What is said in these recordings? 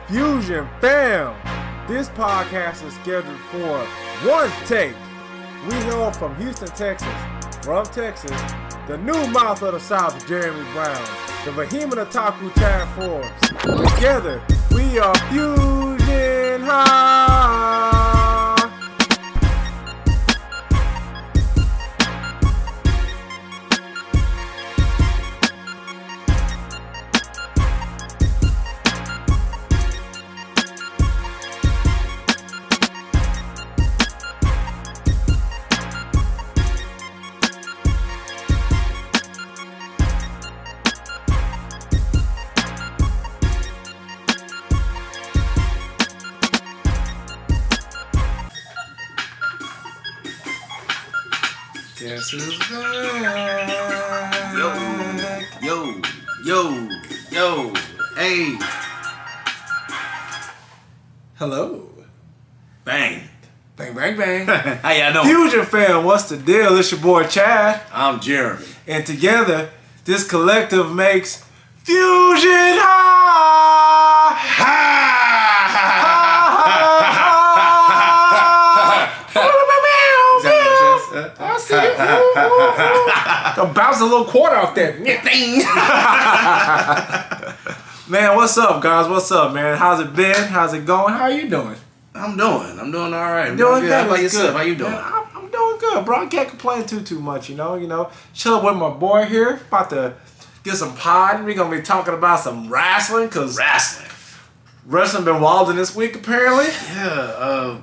Fusion fam, this podcast is scheduled for one take. We hail from Houston, Texas. From Texas, the new mouth of the South, Jeremy Brown, the vehement otaku Chad Forbes. Together, we are Fusion High. Guess who's back? Yo, hey. Hello. Bang. Bang, bang, bang. How y'all doing? Fusion fam, what's the deal? It's your boy Chad. I'm Jeremy. And together, this collective makes Fusion High! I see it. Gonna bounce a little quarter off that. Man, what's up, guys? What's up, man? How's it been? How's it going? How you doing? I'm doing all right. Doing good. How about yourself? How you doing? Man, I'm doing good, bro. I can't complain too much, you know. Chilling with my boy here. About to get some pod. We're gonna be talking about some wrestling, cause wrestling been wilding this week apparently. Yeah.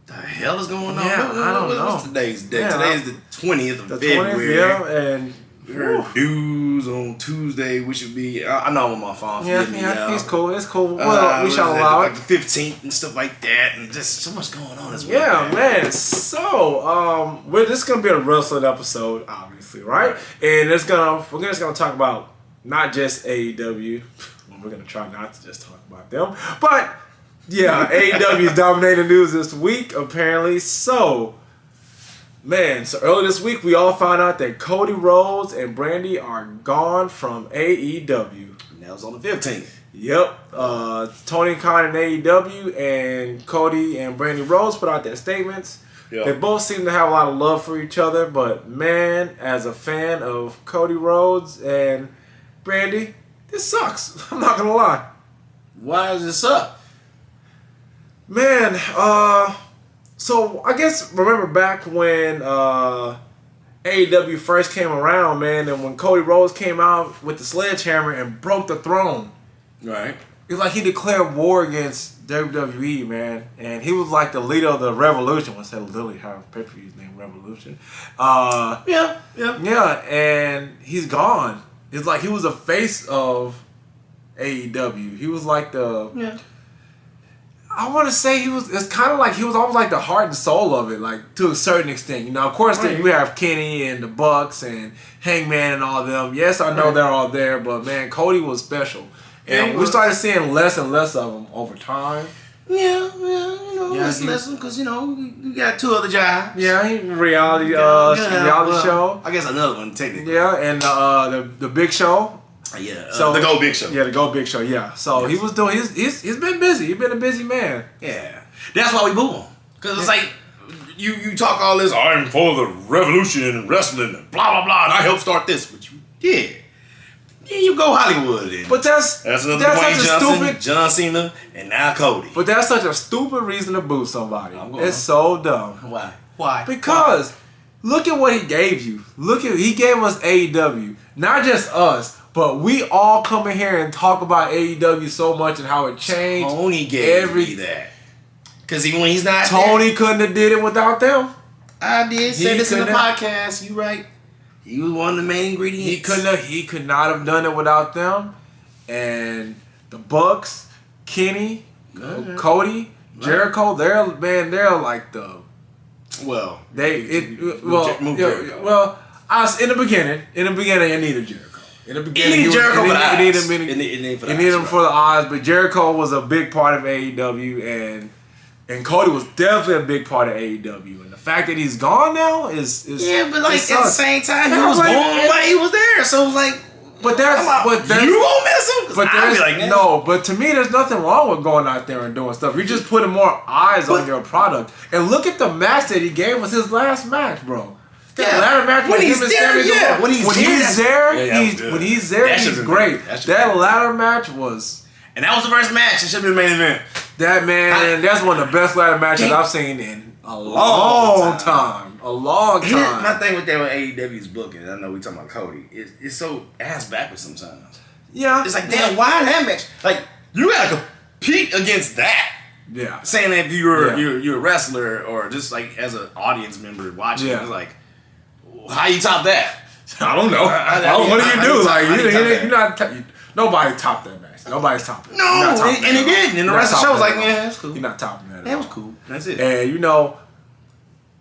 The hell is going on? Yeah, I don't know. What's today's day? Yeah, Today's the 20th of The February. 20th, yeah, and Heard news on Tuesday, which would be I know I'm on my phone. yeah, it's cool. It's cool. Well, we shall allow like it. the 15th and stuff like that, and just so much going on as well. Yeah, man. So, this is gonna be a wrestling episode, obviously, right? And we're just gonna talk about not just AEW. Well, we're gonna try not to just talk about them, but yeah, AEW is dominating news this week, apparently. So, man, earlier this week we all found out that Cody Rhodes and Brandy are gone from AEW. And that was on the 15th. Yep. Tony Khan and AEW and Cody and Brandy Rhodes put out their statements. Yep. They both seem to have a lot of love for each other, but man, as a fan of Cody Rhodes and Brandy, this sucks. I'm not gonna lie. Why does this suck? Man, so I guess remember back when AEW first came around, man, and when Cody Rhodes came out with the sledgehammer and broke the throne. Right. It's like he declared war against WWE, man. And he was like the leader of the Revolution. Once they literally have pay-per-views named Revolution. Yeah. Yeah, and he's gone. It's like he was a face of AEW. He was like the... Yeah. I want to say it's kind of like he was almost like the heart and soul of it, like to a certain extent. You know, of course, then we have Kenny and the Bucks and Hangman and all of them. Yes, I know they're all there, but man, Cody was special. And we started seeing less and less of them over time. Yeah, less because you got two other jobs. Yeah, reality show. I guess another one technically. Yeah, and the Big Show. Yeah, so the Go Big Show. Yeah, the Go Big Show. Yeah, so he was doing. He's been busy. He's been a busy man. Yeah, that's why we boo him. Cause it's like you talk all this. I'm for the revolution and wrestling and blah blah blah, and I helped start this, but you did. Yeah, you go Hollywood. And but that's another Dwayne Johnson, stupid, John Cena, and now Cody. But that's such a stupid reason to boo somebody. It's so dumb. Why? Because look at what he gave you. He gave us AEW, not just us. But we all come in here and talk about AEW so much and how it changed. Tony gave me that. Because when he's not Tony there, couldn't have did it without them. I did say this in the podcast. You right. He was one of the main ingredients. He could not have done it without them. And the Bucks, Kenny, Cody, Jericho, they're like the... Well, in the beginning, I needed Jericho. In the beginning, he needed Jericho for the eyes. He needed him for the eyes, but Jericho was a big part of AEW, and Cody was definitely a big part of AEW. And the fact that he's gone now is yeah, but like at the same time, he was going while he was there, so it was like, but you gonna miss him? but I'd be like, no, but to me, there's nothing wrong with going out there and doing stuff. You're just putting more eyes on your product. And look at the match that he gave us his last match, bro. That ladder match when he's there, when he's there, he's great. That ladder match was, and that was the first match. It should be the main event. That man, that's one of the best ladder matches I've seen in a long time. A long time. My thing with that with AEW's booking, I know we talking about Cody. It's so ass backwards sometimes. Yeah, it's like damn, why that match? Like you gotta compete against that. Yeah, saying that if you're a wrestler or just like as an audience member watching, it's like. How you top that? I don't know. What do you do? Like you're not. Nobody topped that match. Nobody's topping. No, and he didn't. And the rest of the show was like, man, that's cool. You're not topping that. That was cool. That's it. And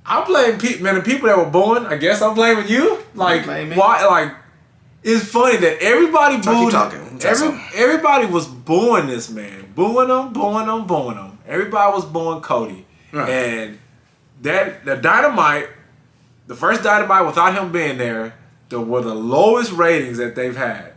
I blame the people that were booing. I guess I'm blaming you. Like why? Like it's funny that everybody booed. Everybody was booing this man, booing him. Everybody was booing Cody, and the Dynamite. The first Dynamite without him being there, were the lowest ratings that they've had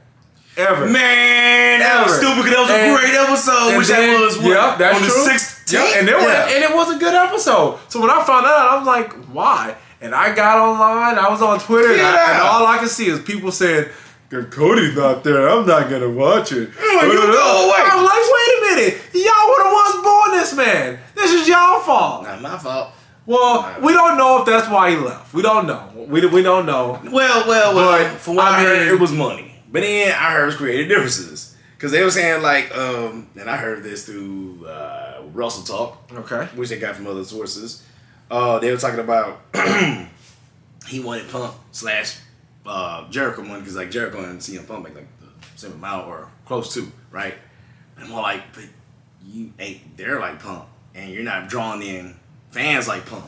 ever. Man, that was stupid because that was a great episode. Which that was what? Yep, that's on true. The 16th. Yep, and it was a good episode. So when I found out, I was like, why? And I got online, I was on Twitter, and all I could see is people saying, if Cody's not there, I'm not going to watch it. You go away. I'm like, wait a minute. Y'all were the ones booing this man. This is y'all fault. Not my fault. Well, we don't know if that's why he left. We don't know. We don't know. Well. But from what I heard, it was money. But then I heard it was creative differences. Because they were saying like, and I heard this through Russell Talk. Okay. Which they got from other sources. They were talking about he wanted Punk / Jericho one because like Jericho and CM Punk make like the same amount or close to, right? And I'm more like, but you ain't there like Punk. And you're not drawing in fans like Punk.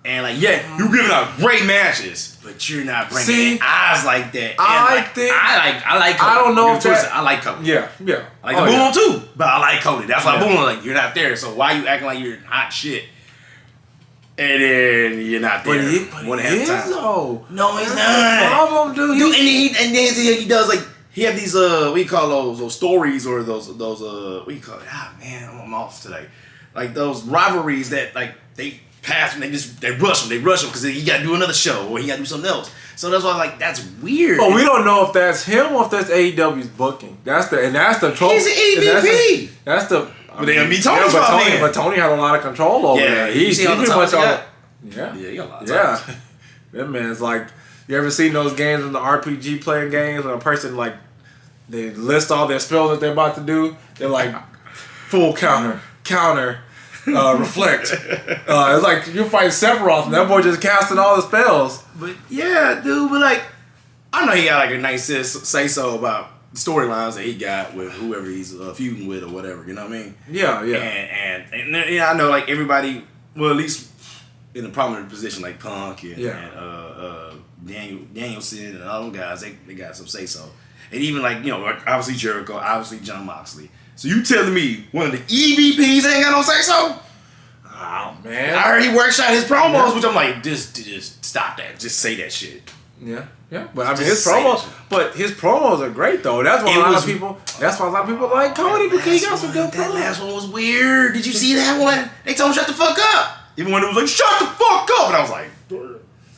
And like, you're giving out great matches, but you're not bringing eyes like that. And I like Cody. I don't know if I like Cody. Yeah. I like the Boom too, but I like Cody. That's why Boom like you're not there. So why you acting like you're hot shit? And then you're not there. But he is though. No, he's not. Problem, dude. And then he does like he have these what do you call those stories or those what do you call it? Ah man, I'm off today. Like those rivalries that like they pass and they rush him because he got to do another show or he got to do something else. So that's why I was like, that's weird. But we don't know if that's him or if that's AEW's booking. That's the trouble. He's an EVP. That's the. But they gonna be Tony's fault, man. But Tony had a lot of control over that. He's pretty much on. Yeah, he got a lot of time. That man's like. You ever seen those games in the RPG playing games when a person like they list all their spells that they're about to do? They're like full counter. Reflect. It's like you fight Sephiroth and that boy just casting all the spells. But yeah, dude, but like I know he got like a nice say so about the storylines that he got with whoever he's feuding with or whatever, you know what I mean? Yeah. And I know like everybody, well at least in a prominent position like Punk and Danielson and all them guys, they got some say so. And even like, like obviously Jericho, obviously John Moxley. So you telling me one of the EVPs ain't got no say so? Oh man! I heard he workshot his promos, which I'm like, just stop that, just say that shit. Yeah. But I mean, his promos are great though. That's why a lot of people like Cody because he got some good promos. That last one was weird. Did you see that one? They told him shut the fuck up. Even when it was like shut the fuck up, and I was like,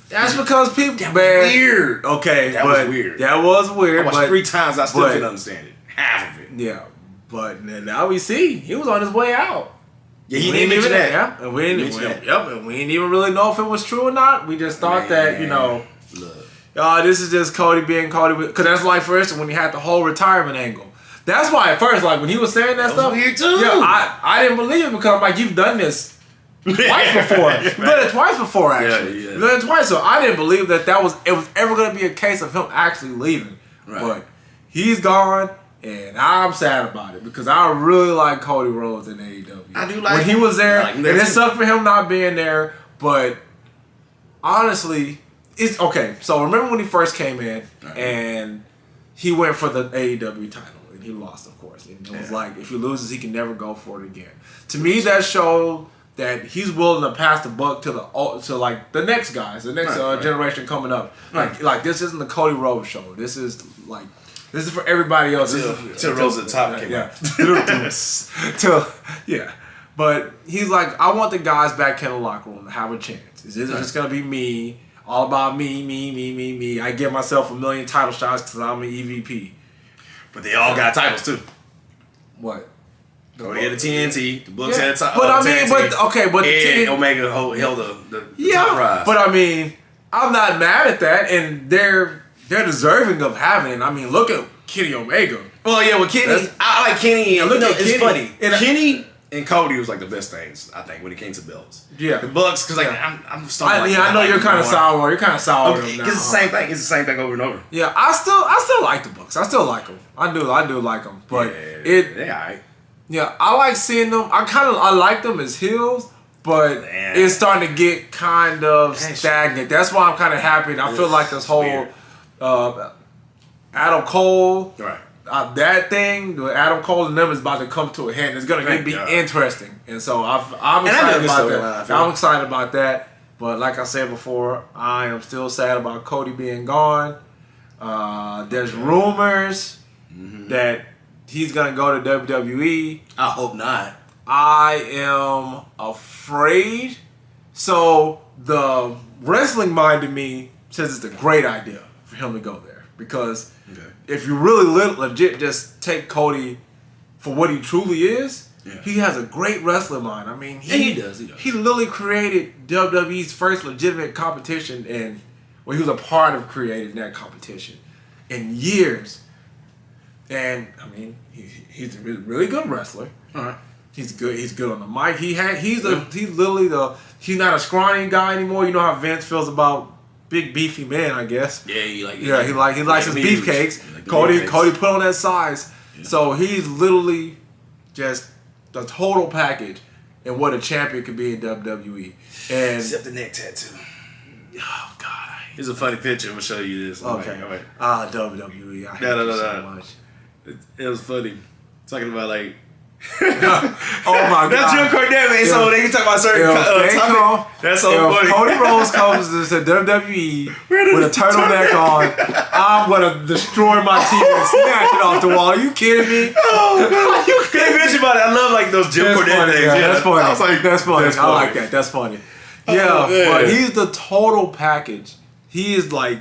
that's because people. That was weird. Okay, that was weird. That was weird. I watched it 3 times. I still couldn't understand it. Half of it. Yeah. But now we see he was on his way out. Yeah, he didn't mention that. Yeah, and we didn't even really know if it was true or not. We just thought that this is just Cody being Cody. Because that's like, for instance, when he had the whole retirement angle. That's why at first, like when he was saying that stuff, weird too. Yeah, I didn't believe it because I'm like, you've done this twice before. You've done it twice before, actually. You've done it twice, so I didn't believe that it was ever going to be a case of him actually leaving. Right. But he's gone. And I'm sad about it because I really like Cody Rhodes in AEW. I do like when he was there, and it sucked for him not being there. But honestly, it's okay. So remember when he first came in and he went for the AEW title and he lost, of course. And it was like if he loses, he can never go for it again. To me, that showed that he's willing to pass the buck to like the next guys, the next generation coming up. Like this isn't the Cody Rhodes show. This is like. This is for everybody else. Till Rose at the top came out. Yeah. But he's like, I want the guys back in the locker room to have a chance. Is this just going to be me? All about me. I give myself a million title shots because I'm an EVP. But they all got titles too. What? Cody had the TNT. The Bucks had the top. But I mean, but and Omega held the top prize. But I mean, I'm not mad at that, and they're deserving of having it. I mean, look at Kenny Omega. Well, yeah, with Kenny, I like Kenny. And, it's Kenny. funny. Kenny and Cody was like the best things, I think, when it came to belts. Yeah. The Bucks, because I'm starting. I know you're kind of sour. You're kind of sour with them now. It's the same thing. It's the same thing over and over. Yeah, I still like the Bucks. I still like them. I do like them. But they're alright. Yeah, I like seeing them. I like them as heels, but it's starting to get kind of stagnant. That's why I'm kind of happy. I feel like this whole Adam Cole, right? That thing, the Adam Cole and them is about to come to a head. It's going to be interesting, and so I'm excited about that. I'm excited about that. But like I said before, I am still sad about Cody being gone. There's rumors that he's going to go to WWE. I hope not. I am afraid. So the wrestling mind in me says it's a great idea for him to go there. Because if you really legit just take Cody for what he truly is, he has a great wrestling mind. I mean, he does. He literally created WWE's first legitimate competition, and he was a part of creating that competition in years. And I mean, he's a really good wrestler. All right. He's good. He's good on the mic. He's literally he's not a scrawny guy anymore. You know how Vince feels about big beefy men, I guess. Yeah, he likes his beefcakes. Cody put on that size. Yeah. So he's literally just the total package and what a champion could be in WWE. And except the neck tattoo. Oh God. Here's a funny picture. I'm gonna show you this. Okay. All right. WWE. I hate it so much. It was funny. Talking about like oh my God. That's Jim Cardona. So they can talk about certain topic. That's so funny. Cody Rhodes comes to WWE with a turtleneck on, I'm gonna destroy my TV and snatch it off the wall. Are you kidding me? Oh God. You can't mention about it. I love like those Jim Cardona things. Yeah, that's funny. I was like, that's funny. I like that. That's funny. Yeah, but he's the total package. He is like,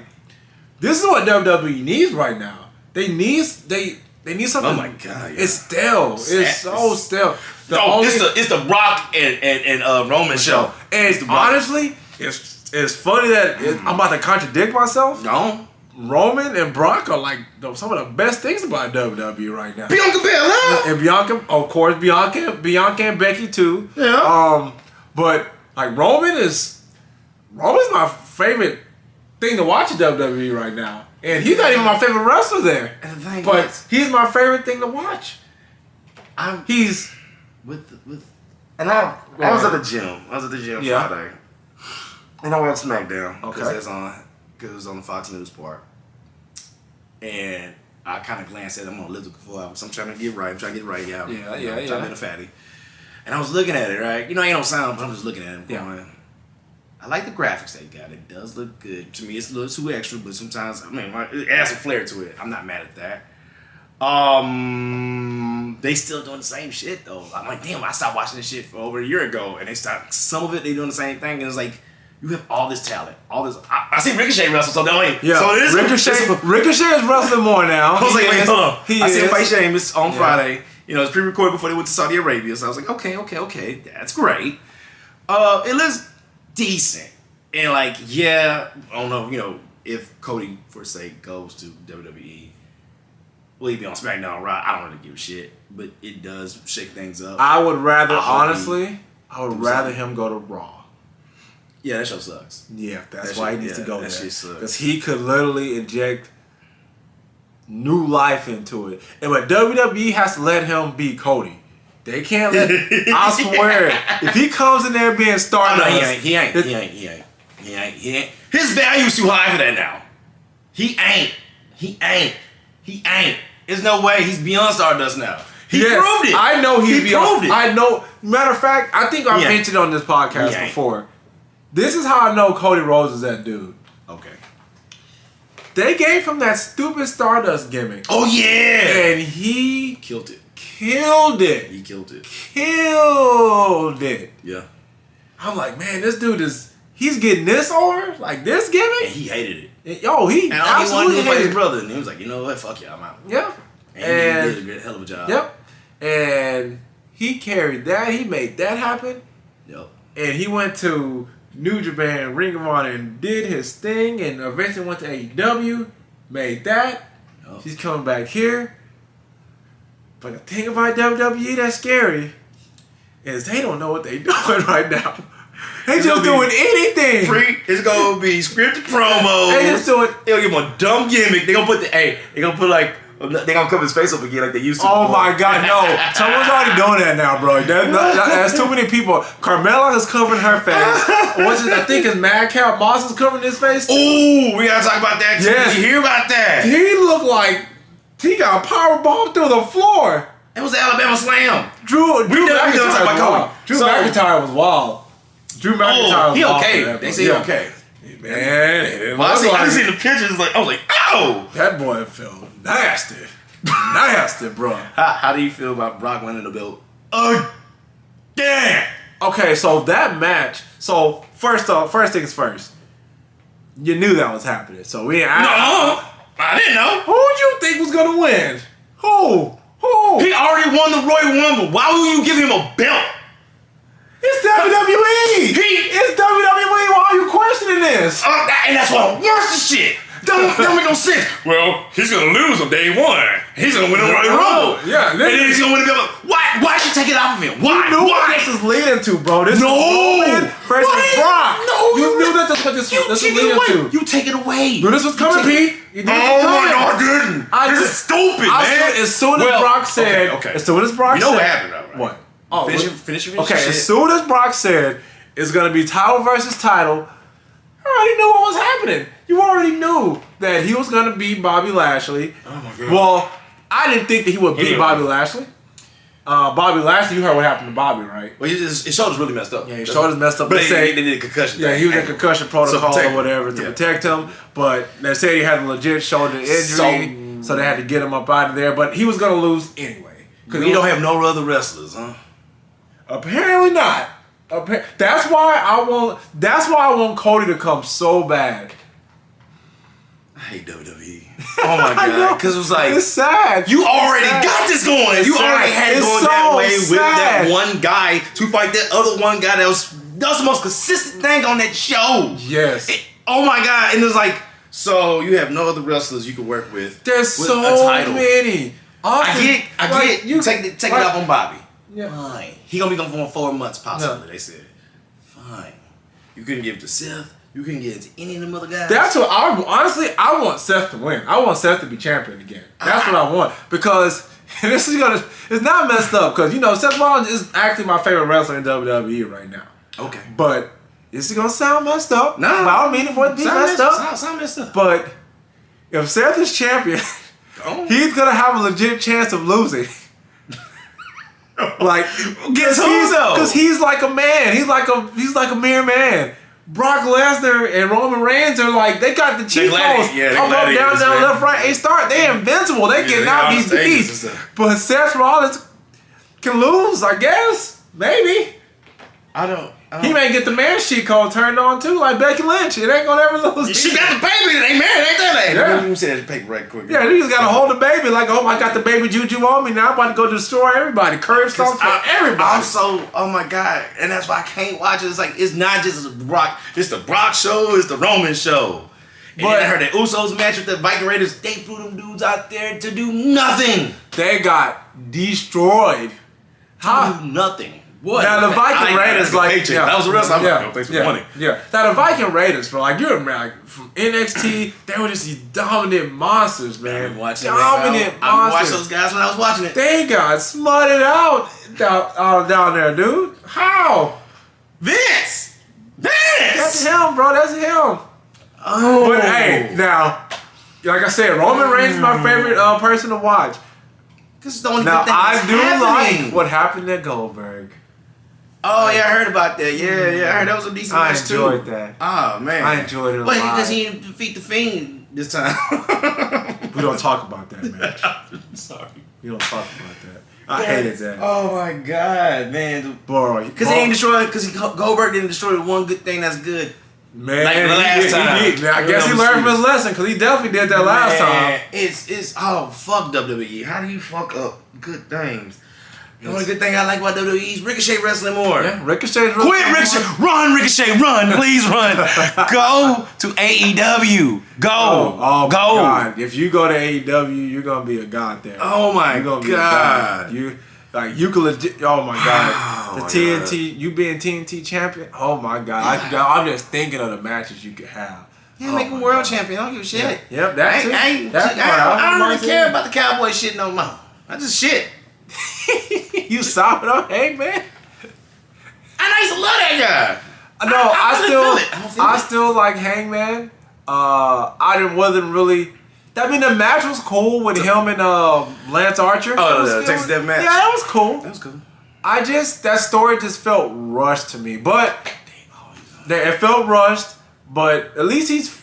this is what WWE needs right now. They need something. Oh my God! Yeah. It's stale. It's so stale. It's the Rock and Roman show. And honestly, it's funny that I'm about to contradict myself. No, Roman and Brock are like some of the best things about WWE right now. Bianca Belair and Bianca, of course, Bianca and Becky too. Yeah. But like Roman's my favorite thing to watch at WWE right now. And he's not even my favorite wrestler there. But he's my favorite thing to watch. He's and I was at the gym. Friday. And I watched SmackDown because it was on the Fox News part. And I kind of glanced at it. I'm on elliptical for 4 hours. I'm trying to get right. Yeah. I'm trying to be a fatty. And I was looking at it, right? You know, ain't no sound, but I'm just looking at it going, I like the graphics they got. It does look good. To me, it's a little too extra, but sometimes, I mean, it adds some flair to it. I'm not mad at that. They still doing the same shit, though. I'm like, damn, I stopped watching this shit for over a year ago, and some of it, they doing the same thing, and it's like, you have all this talent, all this. I see Ricochet wrestle, so they're like, Ricochet is wrestling more now. I was like, wait, hold on. I seen fight Sheamus on Friday. You know, it's pre-recorded before they went to Saudi Arabia, so I was like, okay, that's great. It looks decent. And like, I don't know, you know, if Cody, for sake, goes to WWE, will he be on SmackDown or Raw? I don't really give a shit, but it does shake things up. I would rather, rather him go to Raw. Yeah, that show sucks. Yeah, that's why he needs to go there. That shit sucks. Because he could literally inject new life into it. But WWE has to let him be Cody. They can't let. I swear, if he comes in there being Stardust, he ain't. His value's too high for that now. He ain't. There's no way he's beyond Stardust now. He proved it. I know he's beyond. Proved it. I know. Matter of fact, I think I mentioned on this podcast before. This is how I know Cody Rhodes is that dude. Okay. They gave him that stupid Stardust gimmick. Oh yeah, and he killed it. Killed it. He killed it. Killed it. Yeah. I'm like, man, this dude he's getting this over? Like this gimmick? And he hated it. Yo, he and all absolutely he wanted to do was fight hated his brother. And he was like, you know what? Fuck yeah, I'm out. Yeah. And he did a great hell of a job. Yep. And he carried that. He made that happen. Yep. And he went to New Japan, Ring of Honor, and did his thing. And eventually went to AEW. Made that. Yep. He's coming back here. But the thing about WWE that's scary is they don't know what they're doing right now. They just doing anything. It's gonna be scripted promos. They just doing. They'll give him a dumb gimmick. They gonna put they gonna put like they gonna cover his face up again like they used to. Oh my God, no! Someone's already doing that now, bro. There's too many people. Carmella is covering her face. I think it's Madcap Moss is covering his face. Ooh, we gotta talk about that too. Yes. Did you hear about that? He looked like he got a power bomb through the floor. It was the Alabama Slam. Drew McIntyre was wild. Drew McIntyre was wild. Drew McIntyre was he wild. Okay. They say he okay. Man, I seen the pictures. I was like, oh, that boy felt nasty. Nasty, bro. How do you feel about Brock winning the belt? Damn. Okay, so that match. So first things first. You knew that was happening. So I didn't know. Who would you think was gonna win? Who? He already won the Royal Rumble. Why would you give him a belt? It's WWE. It's WWE. Why are you questioning this? And that's what worse as shit. Don't make no sense. Well, he's gonna lose on day one. He's gonna win the Royal Rumble. Yeah, and then he's gonna win the belt. Why did you take it off of him? Why? You knew what this is leading to, bro. This is Roman versus Brock. No, you knew that that's what this was leading to. You take it away. Knew this was coming, Pete. Oh my God, I didn't. This is stupid, man. As soon as Brock said, as soon as Brock said, you know what happened, though, right? What? Oh, finish your okay, shit. as soon as Brock said it's gonna be title versus title, I already knew what was happening. You already knew that he was gonna beat Bobby Lashley. Oh my God. Well, I didn't think that he would beat Bobby Lashley. Bobby Lashley, you heard what happened to Bobby, right? Well, his shoulder's really messed up. Yeah, his shoulder's messed up. But they did a concussion. Yeah, he was in concussion protocol or whatever to protect him. But they said he had a legit shoulder injury, so they had to get him up out of there. But he was gonna lose anyway. Because we don't have no other wrestlers, huh? Apparently not. That's why I want Cody to come so bad. I hate WWE. Oh my God. Because it was like, it's sad. You already got this going. You already had it going that way with that one guy to fight that other one guy that was the most consistent thing on that show. Yes. Oh my God. And it's like, so you have no other wrestlers you can work with. There's with so a title. Many. I get it. You take it off on Bobby. Yeah. Fine. He gonna be gone for 4 months possibly. Yeah. They said. Fine. You couldn't give it to Seth. You couldn't give it to any of them other guys. That's what I want Seth to win. I want Seth to be champion again. That's what I want because it's not messed up because Seth Rollins is actually my favorite wrestler in WWE right now. Okay. But this is gonna sound messed up. No, I don't mean it for it to be messed up. Sound messed up. But if Seth is champion, he's gonna have a legit chance of losing. Like, because he's like a man. He's like a mere man. Brock Lesnar and Roman Reigns are like, they got the cheat codes. Up, down, left, right. They invincible. They getting out these beats. But Seth Rollins can lose, I guess. Maybe. I don't. He may get the man sheet code turned on too, like Becky Lynch. It ain't gonna ever lose. She got the baby. They married, ain't they? Yeah. You said paper right quick. Yeah, you just gotta hold the baby like, oh, I got the baby juju on me now. I'm about to go destroy everybody. Curve stomp for everybody. I'm so, oh my God, and that's why I can't watch it. It's like it's not just the Brock. It's the Brock show. It's the Roman show. And I heard that Usos match with the Viking Raiders. They threw them dudes out there to do nothing. They got destroyed. How? Nothing. What? Now the Viking Raiders, that was the rest. I'm like, thanks for the money. Yeah. Now the Viking Raiders, bro, like you remember, like from NXT, they were just these dominant monsters, man. Dominant monsters. I watched those guys when I was watching it. They got smutted out down there, dude. How? Vince. That's him, bro. That's him. Oh. But hey, now, like I said, Roman Reigns is my favorite person to watch. This is the only now thing I do happening. like what happened to Goldberg. Oh yeah, I heard about that. Yeah, I heard that was a decent match too. I enjoyed that. Oh man, I enjoyed it a lot. Because he didn't defeat the Fiend This time. We don't talk about that match. Sorry. We don't talk about that. I hated that. Oh my god, man. Boy, Because he ain't destroyed. Because Goldberg didn't destroy the one good thing that's good. Man, like the last time. I guess he learned from his lesson because he definitely did that last time. It's fuck WWE. How do you fuck up good things? The only good thing I like about WWE is Ricochet wrestling more. Yeah, Ricochet's wrestling. Quit Ricochet! Run, Ricochet! Run! Please run! Go to AEW. Go! Oh go! God. If you go to AEW, you're gonna be a god there. Oh my god! You could legit. Oh my god! Oh The my TNT, god. you being TNT champion. Oh my god! I'm just thinking of the matches you could have. Yeah, make him world champion. I don't give a shit. Yep, that's it. I don't really care about the Cowboy shit no more. I just shit. You sobbing on Hangman? And I used to love that guy. No, I feel still like Hangman. I wasn't really. I mean, the match was cool with him and Lance Archer. Oh, the Texas Death match. Yeah, that was cool. That was cool. That story just felt rushed to me, but it felt rushed. But at least he's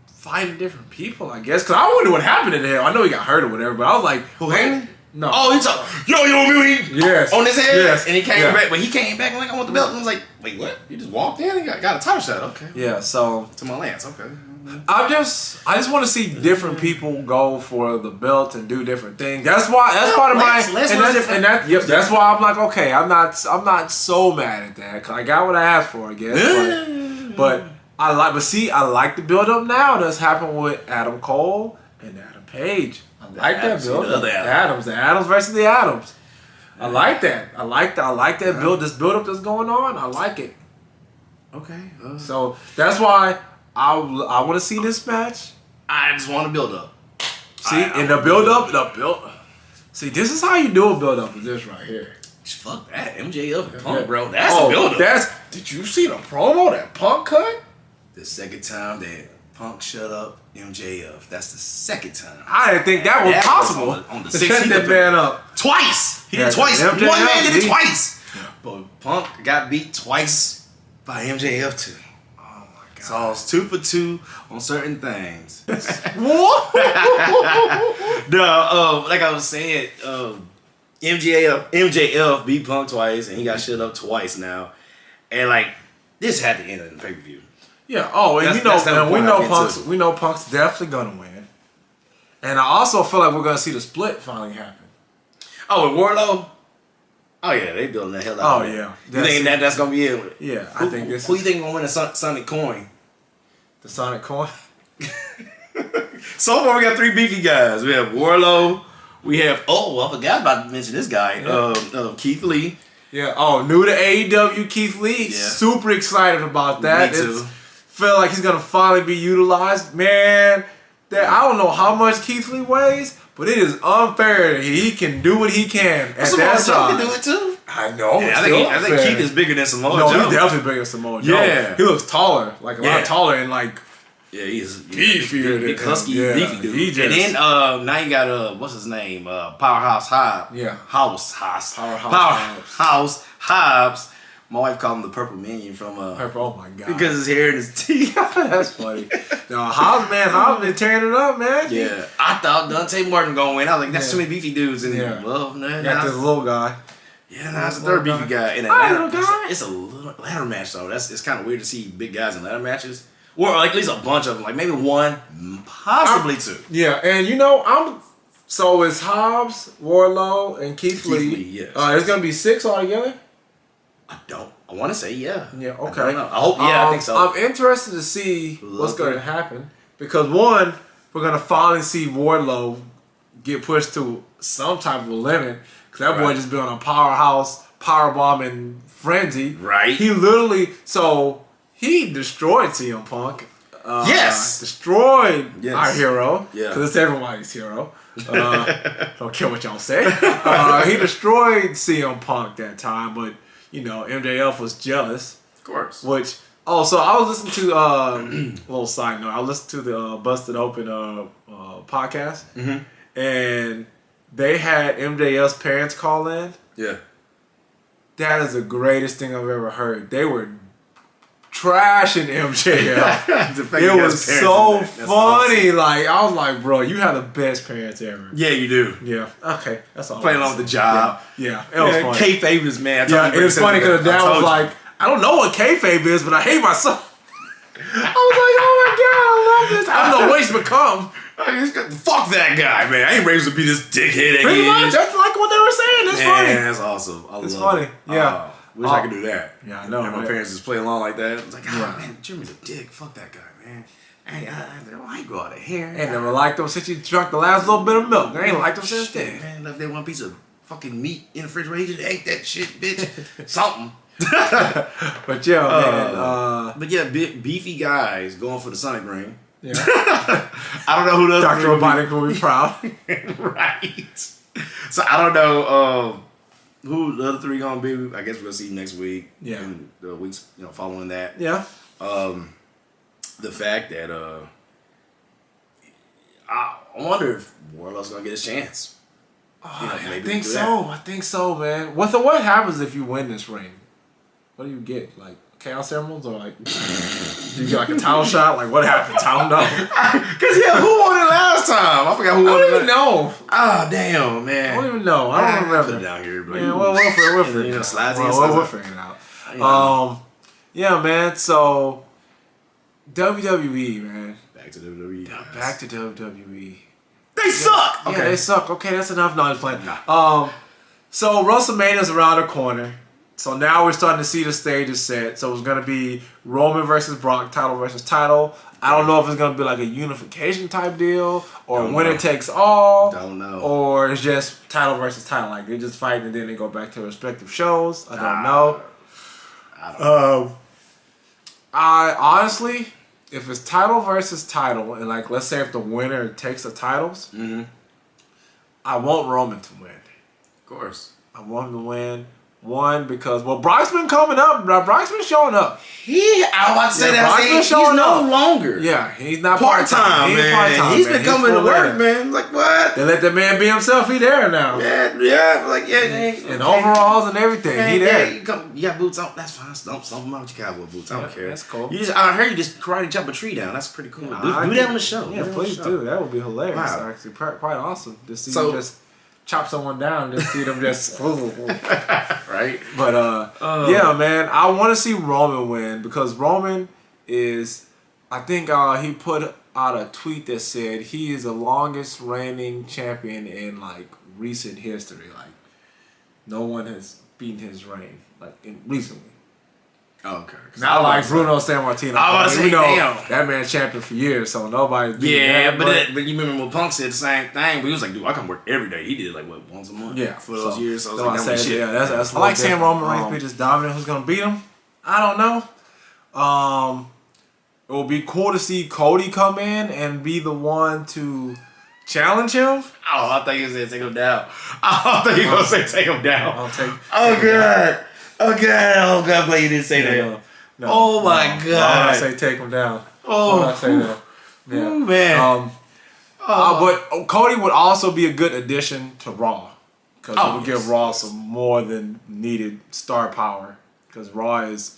fighting different people, I guess. Because I wonder what happened to him. I know he got hurt or whatever, but I was like, who Hangman? No. Oh, he's yes on his head. Yes. And he came back, but he came back and like I want the belt. And I was like, wait, what? You just walked in and got a title shot. Okay. Yeah. So to my Lance. Okay. I just want to see different people go for the belt and do different things. That's part of Lance that's why I'm like, okay, I'm not so mad at that because I got what I asked for, I guess. But I like the build up now that's happened with Adam Cole and Adam Page. I like that build. The Adams versus the Adams. I like that. I like that build. This build up that's going on. I like it. Okay. So that's why I want to see this match. I just want to build up. See, the build up. See, this is how you do a build up with this right here. Fuck that, MJF and Punk, bro. That's a build up. Did you see the promo that Punk cut? The second time that Punk shut up MJF. That's the second time. I didn't think that was possible. On the to sixth, shut that man up twice. He did it twice. MJF, One man did it twice. Yeah. But Punk got beat twice by MJF too. Oh my god! So it's 2 for 2 on certain things. What? No, like I was saying, MJF beat Punk twice, and he got shut up twice now, and like this had to end in the pay per view. Yeah. Oh, and we know Punk's definitely gonna win, and I also feel like we're gonna see the split finally happen. Oh, with Wardlow. Oh yeah, they building the hell out of it. Yeah. You think that's gonna be it? Yeah, I think this. Who you think gonna win the Sonic coin? The Sonic coin. So far, we got 3 beefy guys. We have Wardlow. We have I forgot about to mention this guy. Yeah. Keith Lee. Yeah. Oh, new to AEW, Keith Lee. Yeah. Super excited about that. Me too. Feel like he's gonna finally be utilized, man. I don't know how much Keith Lee weighs, but it is unfair that he can do what he can at that size. can do it too. I know. Yeah, I think Keith is bigger than Samoa Joe. No, he's definitely bigger than Samoa Joe. Yeah, he looks taller, like a lot taller, and like he's beefier, big husky, beefy dude. And then now you got what's his name? Powerhouse Hobbs. Yeah, Powerhouse Hobbs. My wife called him the Purple Minion from Purple. Oh my god! Because his hair and his teeth. That's funny. No, Hobbs been tearing it up, man. Yeah, I thought Dante Martin gonna win. I was like, that's too many beefy dudes in there. Well, got this little guy. Yeah, that's the third beefy guy. In it's a little ladder match though. It's kind of weird to see big guys in ladder matches, or like at least a bunch of them. Like maybe one, possibly 2. Yeah, and so it's Hobbs, Wardlow, and Keith Lee. Yes. It's gonna be 6 altogether. I want to say yeah. Yeah, okay. I hope, I think so. I'm interested to see what's going to happen because one, we're going to finally see Wardlow get pushed to some type of limit because that boy just been on a powerhouse, powerbombing frenzy. Right. He literally, he destroyed CM Punk. Yes. Destroyed our hero. Yeah. Because it's everybody's hero. Don't care what y'all say. He destroyed CM Punk that time, but MJF was jealous. Of course. So I was listening to a little side note. I listened to the Busted Open podcast, and they had MJF's parents call in. Yeah. That is the greatest thing I've ever heard. They were trashing MJF. It was so funny. Awesome. Like I was like, bro, you have the best parents ever. Yeah, you do. Yeah. Okay, that's all. Playing along with the job. Yeah. It was funny. Kayfabe is man. Yeah, it was funny because the dad was like, I don't know what kayfabe is, but I hate myself. I was like, oh my god, I love this. I don't know what he's become. Fuck that guy, man. I ain't raised to be this dickhead. Pretty much. That's like what they were saying. That's funny. That's awesome. It's funny. Yeah. Wish I could do that. Yeah, I know. And my parents just play along like that. I was like, man, Jimmy's a dick. Fuck that guy, man. I go out of here. Ain't never liked him since you drank the last little bit of milk. I ain't liked him since then. Man, left that one piece of fucking meat in the refrigerator. He just ate that shit, bitch. Something. But yeah, man. But yeah, beefy guys going for the Sonic Ring. Yeah. I don't know who the Dr. Robotic will be proud. Right. So I don't know who the other three gonna be. I guess we'll see next week. Yeah. And the weeks following that. Yeah. The fact that I wonder if Warlock's gonna get his chance. I think so. I think so, man. What happens if you win this ring? What do you get? Like Chaos Emeralds or like do you get like a title shot? Like what happens? I don't know. Cause who won it last time? I forgot who won it. I don't even know. Oh damn, man. I don't even know. I don't remember. Put it down here, yeah, we'll figure it out. Slides we'll figure it out. Yeah, man. So WWE, man. Back to WWE. Back to WWE. They suck. Yeah, they suck. Okay, that's enough. No, I'm playing. So WrestleMania's around the corner. So now we're starting to see the stage is set. So it's going to be Roman versus Brock, title versus title. I don't know if it's going to be like a unification type deal or winner takes all. Don't know. Or it's just title versus title. Like they just fight and then they go back to their respective shows. I don't know. I don't know. I honestly, if it's title versus title, and like let's say if the winner takes the titles, I want Roman to win. Of course. I want him to win. One, because Brock's been coming up. Brock's been showing up. I was about to say that. He's no longer. Yeah, he's not part-time, man. He's been coming to work, man. Like, what? They let the man be himself. He there now. Yeah. Like, and overalls and everything. Man, he there. You got boots on. That's fine. Stomp them out with your cowboy boots. I don't care. That's cool. I heard you just karate chop a tree down. That's pretty cool. Do that on the show. Yeah, please do. That would be hilarious. Wow. Actually, quite awesome to see you just chop someone down, just see them just right. But yeah, man, I want to see Roman win because Roman is, I think he put out a tweet that said he is the longest reigning champion in like recent history. Like no one has beaten his reign like recently. Oh, okay. Not like Bruno Sammartino. I was saying, that man champion for years, so nobody's but you remember when Punk said the same thing, but he was like, dude, I come work every day. He did it like what, once a month? Yeah, for those years. So I was like, shit. Yeah, that's I like seeing Roman Reigns be just dominant. Who's gonna beat him? I don't know. It would be cool to see Cody come in and be the one to challenge him. Oh, I thought you were saying take him down. I thought you were gonna say take him down. Oh god. Oh god, but you didn't say that. No, oh my god. I say take him down. Oh, I say that. Yeah. Ooh, man. But Cody would also be a good addition to Raw because it would give Raw some more than needed star power because Raw is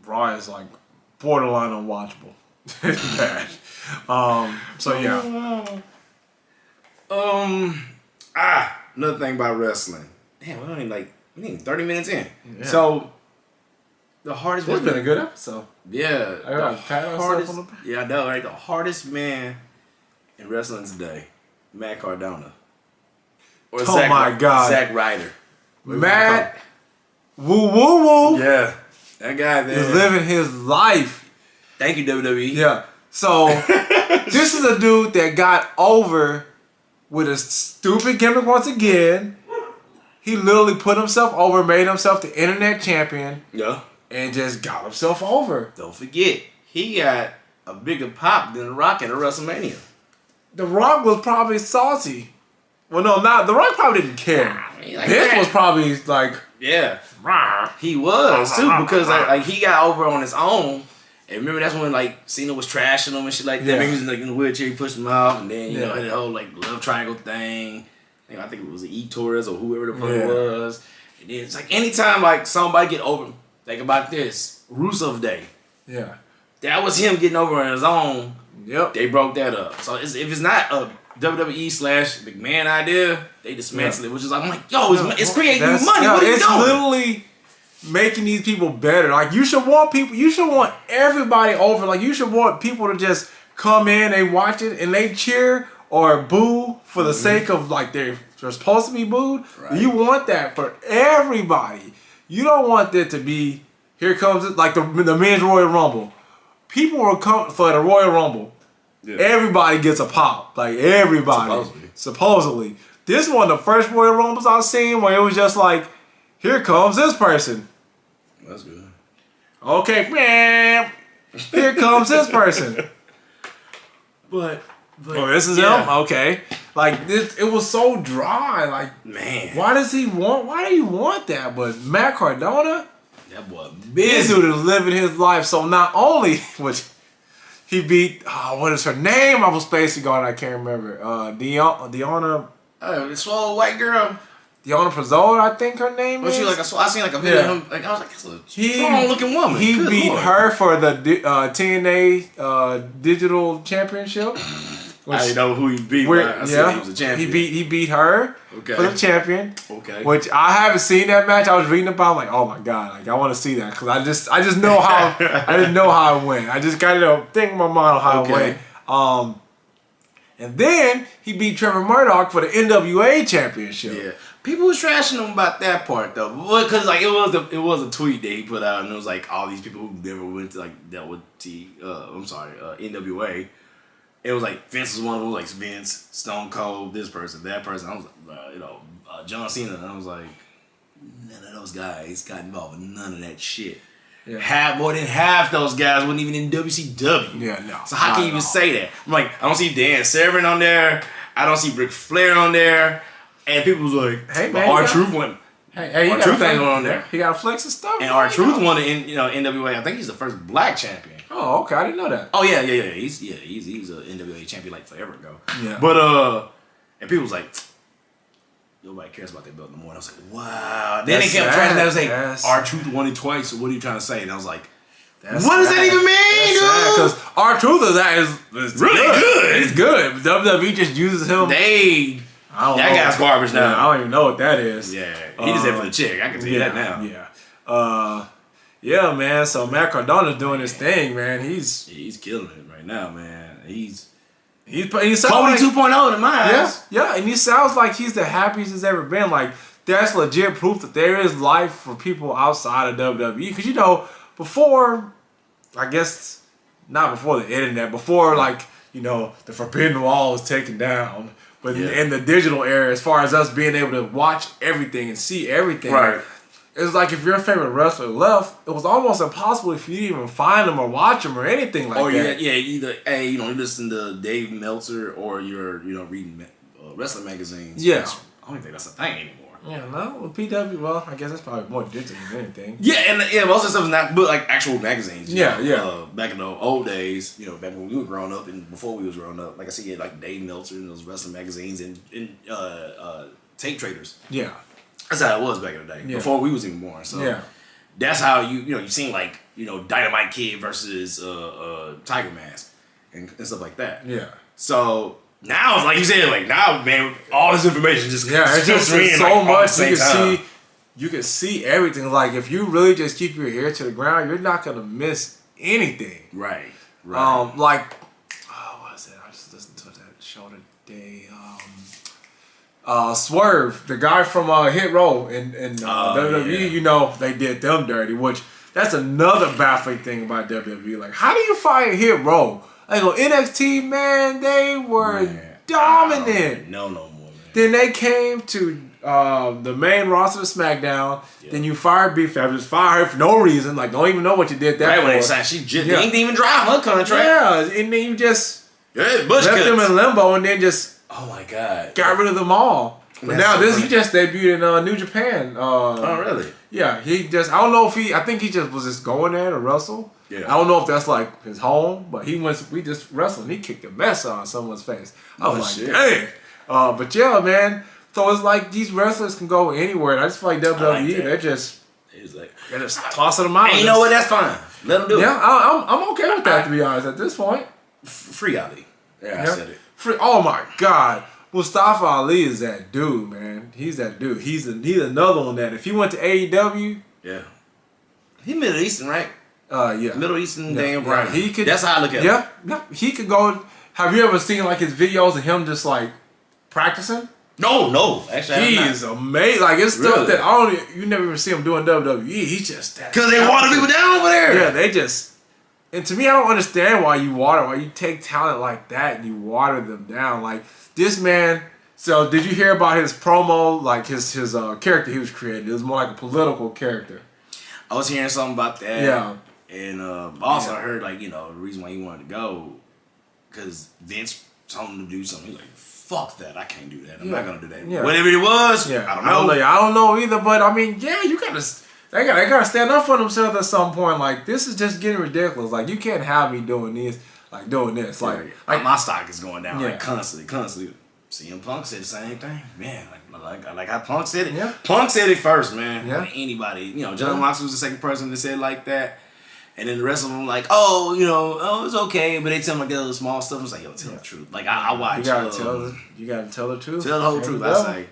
like borderline unwatchable. It's bad. So yeah. Another thing about wrestling. Damn, we're only 30 minutes in. Yeah. So the hardest. It's been a good episode. Yeah. I know, right? The hardest man in wrestling today, Matt Cardona. Or my God, Zack Ryder. Matt, woo. Yeah, that guy there is living his life. Thank you, WWE. Yeah. So this is a dude that got over with a stupid gimmick once again. He literally put himself over, made himself the internet champion. Yeah. And just got himself over. Don't forget, he got a bigger pop than The Rock at WrestleMania. The Rock was probably salty. Well, no, not The Rock probably didn't care. Vince was probably like, yeah, he was too because like he got over on his own. And remember that's when like Cena was trashing him and shit like that. Yeah. He was like in the wheelchair, he pushed him off, and then you know the whole like love triangle thing. I think it was E Torres or whoever the fuck it was. And then it's like anytime like somebody get over, Think about this. Rusev Day. Yeah. That was him getting over on his own. Yep. They broke that up. So if it's not a WWE / McMahon idea, they dismantle it, which is like, I'm like, yo, it's creating new money. What are you doing? It's literally making these people better. Like, you should want everybody over. Like, you should want people to just come in, they watch it, and they cheer or boo for the sake of, like, they're supposed to be booed. Right. You want that for everybody. You don't want that to be, here comes it, like the men's Royal Rumble. People will come for the Royal Rumble. Yeah. Everybody gets a pop. Like, everybody. Supposedly. This one of the first Royal Rumbles I've seen where it was just like, here comes this person. That's good. Okay, man. Here comes this person. But oh, this is him? Okay. Like, this, it was so dry. Like, man. Why do you want that? But Matt Cardona, that boy this dude is living his life. So not only which he beat, what is her name? I was spacing on, I can't remember. Deonna. The swole white girl. Deonna Purrazzo, I think her name is. She like I seen like a video of him. Like, I was like, that's a strong looking woman. He beat her for the TNA Digital Championship. I didn't know who he beat. But I said he was a champion. He beat her for the champion. Okay. Which I haven't seen that match. I was reading about. I'm like, oh my god, like I want to see that because I just know how I didn't know how it went. I just got to think in my mind how it went. And then he beat Trevor Murdoch for the NWA Championship. Yeah. People was trashing him about that part though, because like it was a tweet that he put out, and it was like all these people who never went to like dealt with NWA. It was like Vince was one of them, like Vince, Stone Cold, this person, that person. I was like, John Cena, and I was like, none of those guys got involved in none of that shit. Yeah. More than half those guys weren't even in WCW. Yeah, no. So how can you even say that? I'm like, I don't see Dan Severn on there. I don't see Ric Flair on there. And people was like, hey man, R-Truth won. Hey, R-Truth ain't on there. He got to flex his stuff. And R-Truth won the NWA. I think he's the first black champion. Oh, okay. I didn't know that. Oh yeah. He's a NWA champion like forever ago. Yeah. But and people was like, nobody cares about that belt no more. And I was like, wow. Then they kept trying to say R-Truth won it twice. So what are you trying to say? And I was like, what does that even mean, dude? Because R-Truth is really good. It's good. WWE just uses him. That guy's garbage now. I don't even know what that is. Yeah, he just there for the chick. I can tell you that now. Yeah. Yeah, man. So Matt Cardona's doing his thing, man. He's killing it right now, man. He's Cody like, 2.0 in my eyes. Yeah, and he sounds like he's the happiest he's ever been. Like, that's legit proof that there is life for people outside of WWE. Because, before, I guess, not before the internet, before, like, the Forbidden Wall was taken down. But in the digital era, as far as us being able to watch everything and see everything, right. It's like if your favorite wrestler left, it was almost impossible if you even find them or watch them or anything like that. Either you listen to Dave Meltzer or you're reading wrestling magazines. Yeah, I don't think that's a thing anymore. Yeah, no, with PW. Well, I guess that's probably more digital than anything. Yeah, and most of the stuff is not, but like actual magazines. Yeah. Back in the old days, back when we were growing up and before we was growing up, like I see like Dave Meltzer and those wrestling magazines and tape traders. Yeah. That's how it was back in the day, before we was even born. So that's how you seen like Dynamite Kid versus Tiger Mask and stuff like that. Yeah. So now it's like you said, like now man, all this information just it's just so much you can see everything. Like if you really just keep your ear to the ground, you're not gonna miss anything. Right. What was it? I just listened to that show today. Swerve, the guy from Hit Row in WWE, they did them dirty, which that's another baffling thing about WWE. Like, how do you fire Hit Row? Like on NXT, man, they were dominant. No more, man. Then they came to the main roster of SmackDown. Yeah. Then you fired B Fabulous, fired her for no reason. Like, don't even know what you did that when they signed, she just didn't even drive her contract. Yeah, and then you just left them in limbo, and then just. Oh my God! Got rid of them all. But now he just debuted in New Japan. Oh really? Yeah, I don't know if I think he just was just going there to wrestle. Yeah. I don't know if that's like his home, but we just wrestled and he kicked a mess on someone's face. I was like, dang. But yeah, man. So it's like these wrestlers can go anywhere. And I just feel like WWE, It's like, Yeah, just toss them out. and you know what? That's fine. Let them do it. Yeah, I'm okay with that, to be honest, at this point. Free Ali. Yeah, I said it. Oh my God. Mustafa Ali is that dude, man. He's that dude. He's another one that if he went to AEW. Yeah. He Middle Eastern, right? Yeah. Middle Eastern, Yeah, damn right. He could. That's how I look at it. Yeah, he could go. Have you ever seen like his videos of him just like practicing? No. Actually, He is amazing. Like it's stuff that you never even see him doing WWE. He's just that. Because they water people down over there. Yeah, they just. And to me, I don't understand why you take talent like that and you water them down. Like this man. So did you hear about his promo? Like his character he was creating. It was more like a political character. I was hearing something about that. Yeah. And also I heard like, the reason why he wanted to go, because Vince told him to do something. He's like, fuck that, I can't do that. I'm not gonna do that. Yeah. Whatever it was, Yeah. I don't know. I don't know either, but I mean, yeah, they gotta stand up for themselves at some point. Like this is just getting ridiculous. Like you can't have me doing this. Like my stock is going down Yeah. constantly. CM Punk said the same thing, man. Like how Punk said it. Yeah. Punk said it first, man. Yeah. Than anybody, John Moxley was the second person that said it like that, and then the rest of them like, oh, it's okay, but they tell him like the other small stuff. I was like, yo, tell the truth. Like I watch. You gotta tell the truth. Tell the whole truth. I say.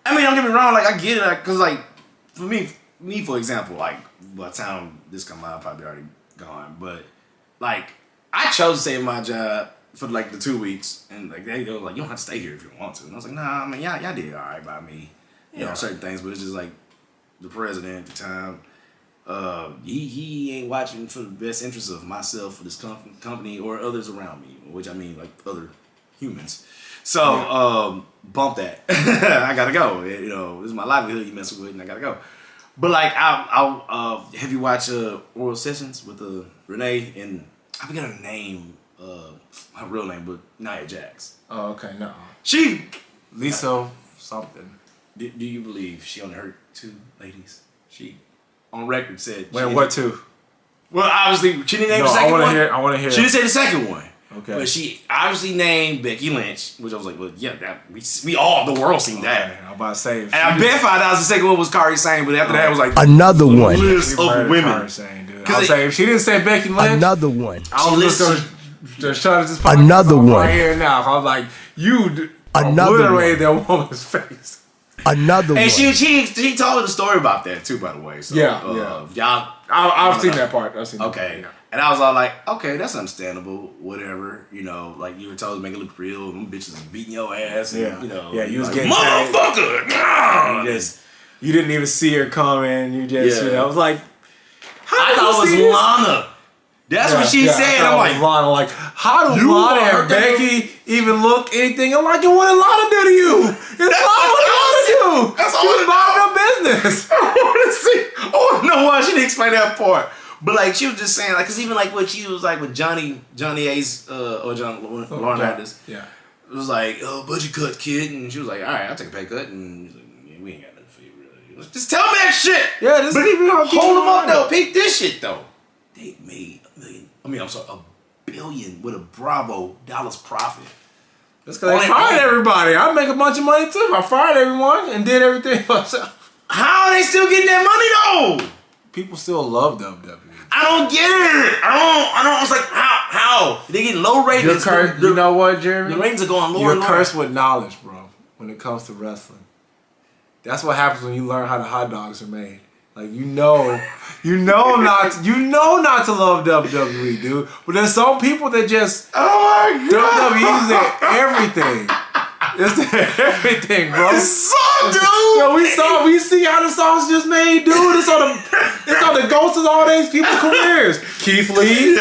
I mean, don't get me wrong. Like I get it, because like for me for example, like by the time this come out, I'm probably already gone. But like I chose to stay in my job for like the 2 weeks, and like they go like, you don't have to stay here if you want to. And I was like, nah, I mean, y'all did all right by me, certain things, but it's just like the president at the time, he ain't watching for the best interests of myself, for this company, or others around me, which I mean like other humans. So bump that. I gotta go. This is my livelihood you messing with, and I gotta go. But like I'll have you watch Oral Sessions with Renee, and I forget her name. Her real name, but Nia Jax. Oh, okay, no. She Lisa something. Do you believe she only hurt 2 ladies? She on record said. Wait, what 2? Well, obviously she didn't name No, the second one. I want to hear. She didn't say the second one. Okay. But she obviously named Becky Lynch, which I was like, well, yeah, that we all the world seen that. Okay, I'm about to say. And I bet $5 the second one was Kari Sane, but after that it was like another one. List of women. I'll say if she didn't say Becky Lynch, Another one. I was just shut this Another one. right here now. I was like, you Another obliterated that woman's face. Another one. And she told the story about that too, by the way. So, Yeah. y'all. I've seen that part. I've seen that Okay. part, yeah. And I was all like, okay, that's understandable. Whatever, like you were told to make it look real. Them bitches was beating your ass. And, Yeah, you was like, getting motherfucker. Nah! You didn't even see her coming. You just, I was like, I thought it was Lana. That's what she said. I'm like, Lana, like, how do You Lana are and Becky even look anything like it? What did Lana do to you? It's Lana, what did Lana do? That's all She was minding her business. I want to see. I want to know why she didn't explain that part. But like she was just saying, like, cause even like what she was like with Johnny Ace or Lauren Landis. Yeah. It was like, budget cut, kid, and she was like, all right, I'll take a pay cut, and he's like, yeah, we ain't got nothing for you, really. Just tell me that shit. Yeah, this Hold them up though. Peep this shit though. They made $1 billion with a Bravo dollars profit. That's because they fired everybody. I make a bunch of money too. I fired everyone and did everything myself. How are they still getting that money though? People still love WWE. I don't get it. I don't. It's like how they get low ratings. You know what, Jeremy? The ratings are going lower. You're cursed with knowledge, bro. When it comes to wrestling, that's what happens when you learn how the hot dogs are made. Like you know not to love WWE, dude. But there's some people that just WWE's their everything. It's their everything, bro. Dude. Yo, we see how the sauce just made, dude. It's on the ghosts of all these people's careers. Keith Lee,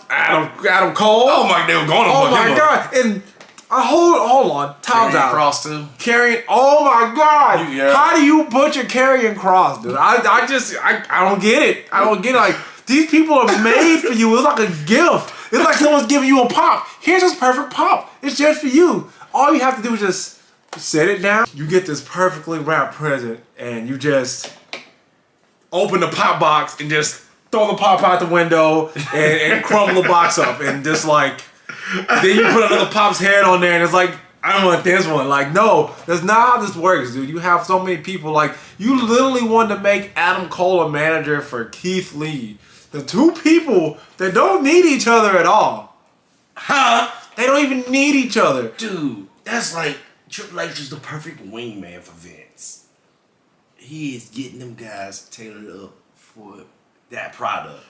Adam Cole. Oh my, they were going. Oh my god! And hold on, time's out. Cross too. Karrion. Oh my god! Yeah. How do you butcher Karrion Kross, dude? I don't get it. I don't get it. Like these people are made for you. It's like a gift. It's like someone's giving you a pop. Here's this perfect pop. It's just for you. All you have to do is just set it down. You get this perfectly wrapped present, and you just open the pop box and just throw the pop out the window and crumble the box up, and just like then you put another pop's head on there, and it's like I want this one. Like, no, that's not how this works, dude. You have so many people. Like, you literally wanted to make Adam Cole a manager for Keith Lee. The two people that don't need each other at all. Huh? They don't even need each other. Dude, that's like Triple H is the perfect wingman for Vince. He is getting them guys tailored up for that product.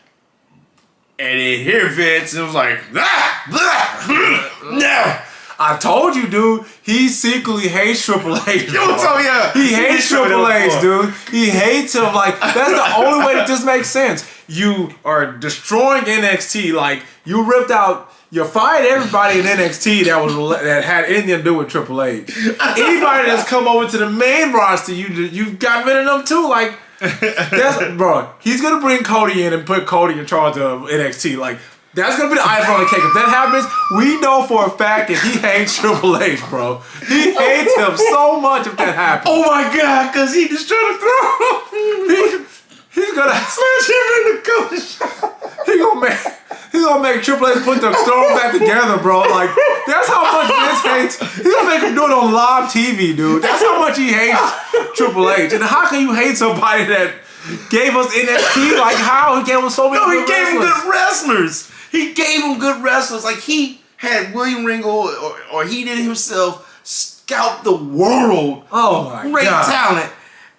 And then here Vince, it was like, no. I told you, dude. He secretly hates Triple H. He hates Triple H, dude. He hates him. Like, that's the only way that this makes sense. You are destroying NXT. Like, you ripped out. You fired everybody in NXT that had anything to do with Triple H. Anybody that's come over to the main roster, you've got rid of them too. Like, bro, he's gonna bring Cody in and put Cody in charge of NXT. Like, that's gonna be the icing on the cake. If that happens, we know for a fact that he hates Triple H, bro. He hates him so much if that happens. Oh my God, because he just trying to throw. He's gonna smash him in the coach. He's gonna make Triple H put the throne back together, bro. Like, that's how much Vince hates. He's gonna make him do it on live TV, dude. That's how much he hates Triple H. And how can you hate somebody that gave us NXT? Like, how? He gave us so many he gave him good wrestlers. He gave him good wrestlers. Like, he had William Regal, or he did himself, scout the world. Oh, my God. Great talent.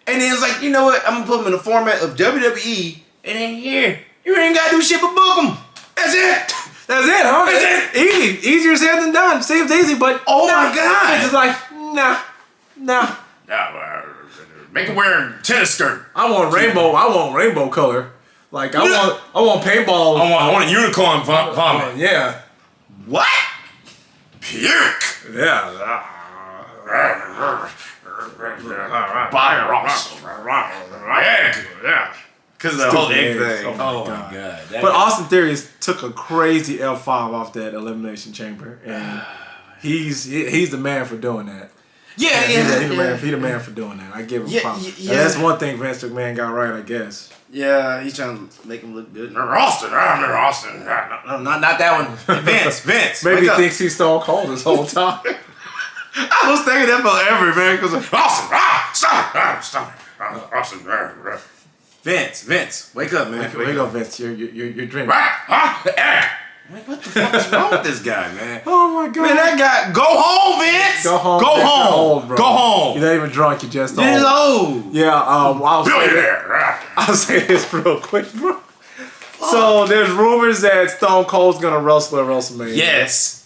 And then it's like, you know what? I'm going to put him in the format of WWE. And then here, you ain't got to do shit but book him. That's it. That's it, huh? That's it. Easy. Easier said than done. Seems easy, but my God. It's just like, nah. Make him wear a tennis skirt. I want rainbow color. Like, I want paintball. I want a unicorn vomit. Yeah. What? Puke. Yeah. Yeah. Because of the whole egg thing. Oh my God. But Austin Theory took a crazy F5 off that Elimination Chamber, and he's the man for doing that. He's the man for doing that. I give him props. Yeah. That's one thing Vince McMahon got right, I guess. Yeah, he's trying to make him look good. Austin. No, not that one. Vince. Maybe he thinks he's Stone Cold this whole time. I was thinking that forever, man. Because Austin, stop. Austin, Vince, wake up, man. Wake up, Vince. You're dreaming. Like, what the fuck is wrong with this guy, man? Oh my God. Man, that guy, go home, Vince. Go home. Go home. Old, bro. Go home. You're not even drunk. You're just old. He's old. Yeah. I'll say this real quick, bro. So there's rumors that Stone Cold's gonna wrestle at WrestleMania. Yes.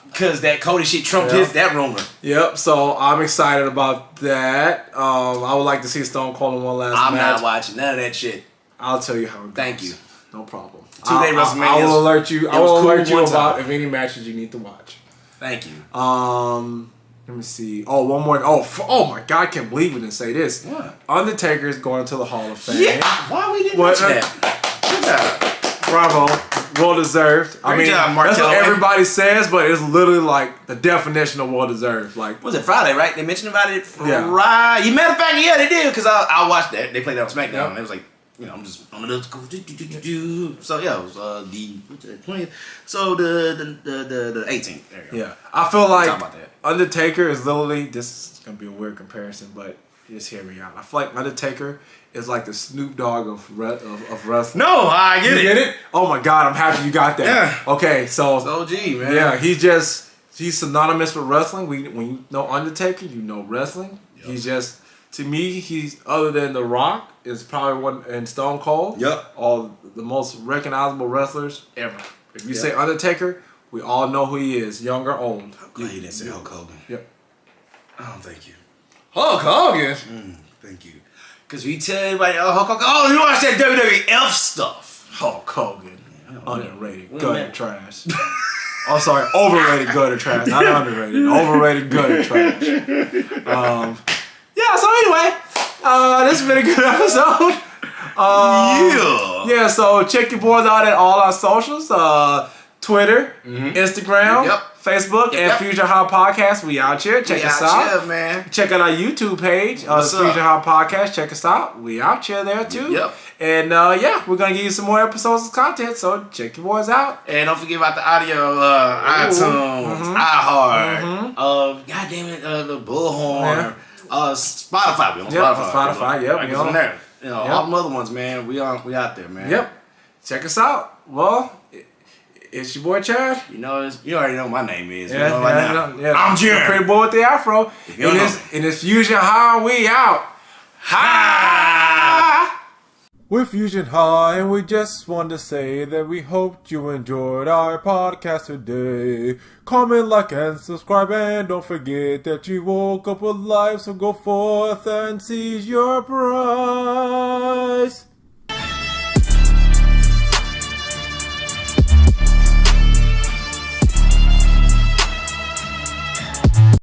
Because that Cody shit trumped that rumor. Yep, so I'm excited about that. I would like to see Stone Cold in one last match. I'm not watching none of that shit. I'll tell you how it goes. Thank you. No problem. 2-day WrestleMania. I will alert you. I will alert you about if any matches you need to watch. Thank you. Let me see. Oh, one more. Oh my God, I can't believe we didn't say this. What? Undertaker is going to the Hall of Fame. Yeah. Why we didn't mention that? Good job. Bravo. Well deserved. Great job, that's what everybody says, but it's literally like the definition of well deserved. Like, was it Friday, right? They mentioned about it Friday. Yeah. Matter of fact, yeah, they did, because I watched that. They played that on SmackDown. And it was like, you know, I'm gonna go do. So yeah, it was the 20th. So the 18th. There you go. Yeah, I feel like talk about that. Undertaker is literally, this is gonna be a weird comparison, but just hear me out. I feel like Undertaker is like the Snoop Dogg of wrestling. No, I get it. You get it? Oh my God, I'm happy you got that. Yeah. Okay, so it's OG, man. Yeah, he's synonymous with wrestling. When you know Undertaker, you know wrestling. Yep. He's just, to me, he's, other than The Rock, is probably one, and Stone Cold. Yep. All the most recognizable wrestlers ever. If you say Undertaker, we all know who he is, young or old. I'm glad you didn't say Hulk Hogan. Yep. Oh, thank you. Hulk Hogan? Thank you. Because we tell everybody, Hulk Hogan, oh, you watch that WWF stuff. Hulk Hogan. Underrated, gutter trash. I'm sorry, overrated gutter trash, not underrated. Overrated gutter trash. Yeah, so anyway, this has been a good episode. Yeah, so check your boys out at all our socials. Twitter, Instagram, Facebook, and Fusion Hot Podcast. We out here. Check us out. Here, man. Check out our YouTube page, the Fusion Hot Podcast. Check us out. We out here there too. Yep. And we're gonna give you some more episodes of content. So check your boys out. And don't forget about the audio, iTunes, iHeart, God damn it, the Bullhorn, Spotify. We on Spotify. Yep. We on there. All the other ones, man. We out there, man. Yep. Check us out. Well, it's your boy Chad. You already know what my name is. I'm Jim. Pretty boy with the afro. In this Fusion High, we out. Hi. We're Fusion High, and we just want to say that we hoped you enjoyed our podcast today. Comment, like, and subscribe, and don't forget that you woke up with life, so go forth and seize your prize.